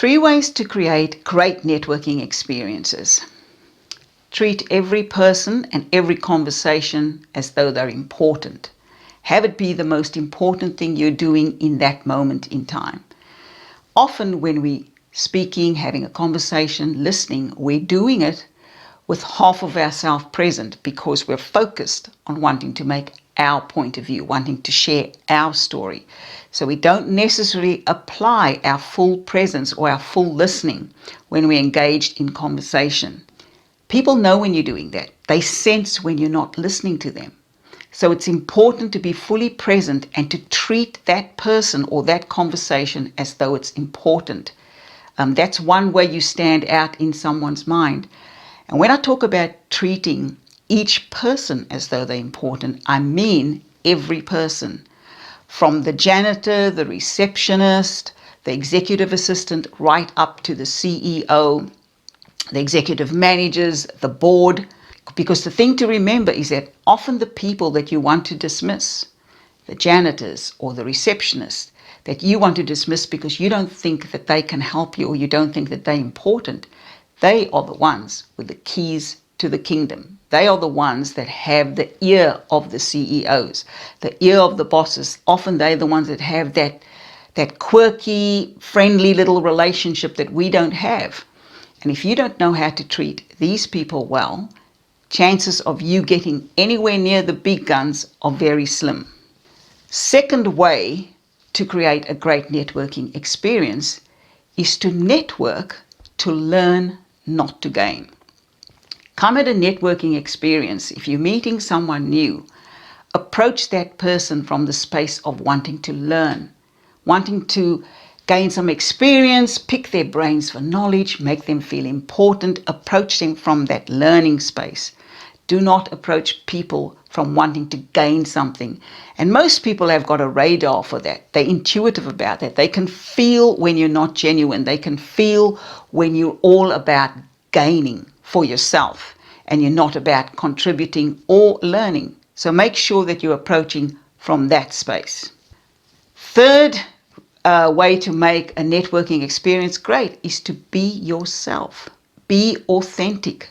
3 ways to create great networking experiences. Treat every person and every conversation as though they're important. Have it be the most important thing you're doing in that moment in time. Often when we're speaking, having a conversation, listening, we're doing it with half of ourselves present because we're focused on wanting to make our point of view, wanting to share our story. So we don't necessarily apply our full presence or our full listening when we're engaged in conversation. People know when you're doing that. They sense when you're not listening to them. So it's important to be fully present and to treat that person or that conversation as though it's important. That's one way you stand out in someone's mind. And when I talk about treating each person as though they're important, I mean every person. From the janitor, the receptionist, the executive assistant, right up to the CEO, the executive managers, the board. Because the thing to remember is that often the people that you want to dismiss, the janitors or the receptionists, that you want to dismiss because you don't think that they can help you or you don't think that they're important, they are the ones with the keys to the kingdom. They are the ones that have the ear of the CEOs, the ear of the bosses. Often they're the ones that have that quirky, friendly little relationship that we don't have. And if you don't know how to treat these people well, chances of you getting anywhere near the big guns are very slim. Second way to create a great networking experience is to network to learn, not to gain. Come at a networking experience, if you're meeting someone new, approach that person from the space of wanting to learn, wanting to gain some experience, pick their brains for knowledge, make them feel important, approach them from that learning space. Do not approach people from wanting to gain something. And most people have got a radar for that. They're intuitive about that. They can feel when you're not genuine. They can feel when you're all about gaining for yourself and you're not about contributing or learning. So make sure that you're approaching from that space. Third way to make a networking experience great is to be yourself. Be authentic.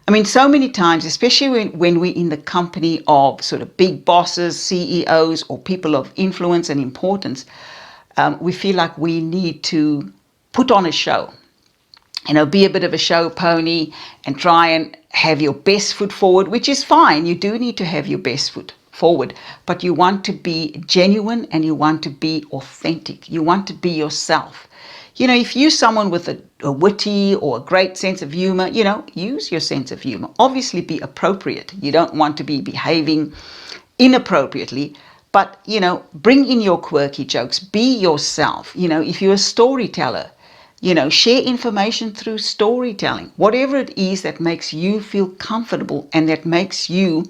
I mean, so many times, especially when we're in the company of sort of big bosses, CEOs, or people of influence and importance, we feel like we need to put on a show. Be a bit of a show pony and try and have your best foot forward, which is fine. You do need to have your best foot forward, but you want to be genuine and you want to be authentic. You want to be yourself. If you're someone with a witty or a great sense of humor, use your sense of humor. Obviously be appropriate. You don't want to be behaving inappropriately, but, bring in your quirky jokes. Be yourself. If you're a storyteller, share information through storytelling. Whatever it is that makes you feel comfortable and that makes you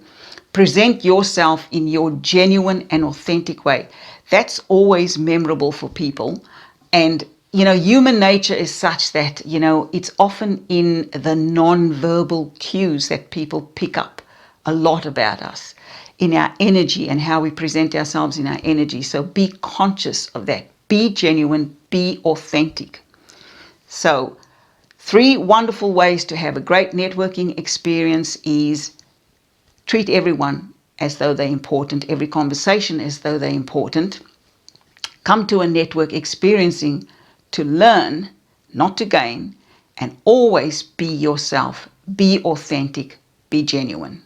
present yourself in your genuine and authentic way. That's always memorable for people. And human nature is such that, it's often in the non-verbal cues that people pick up a lot about us, in our energy and how we present ourselves in our energy. So be conscious of that. Be genuine, be authentic. So 3 wonderful ways to have a great networking experience is treat everyone as though they're important, every conversation as though they're important. Come to a network experiencing to learn, not to gain, and always be yourself, be authentic, be genuine.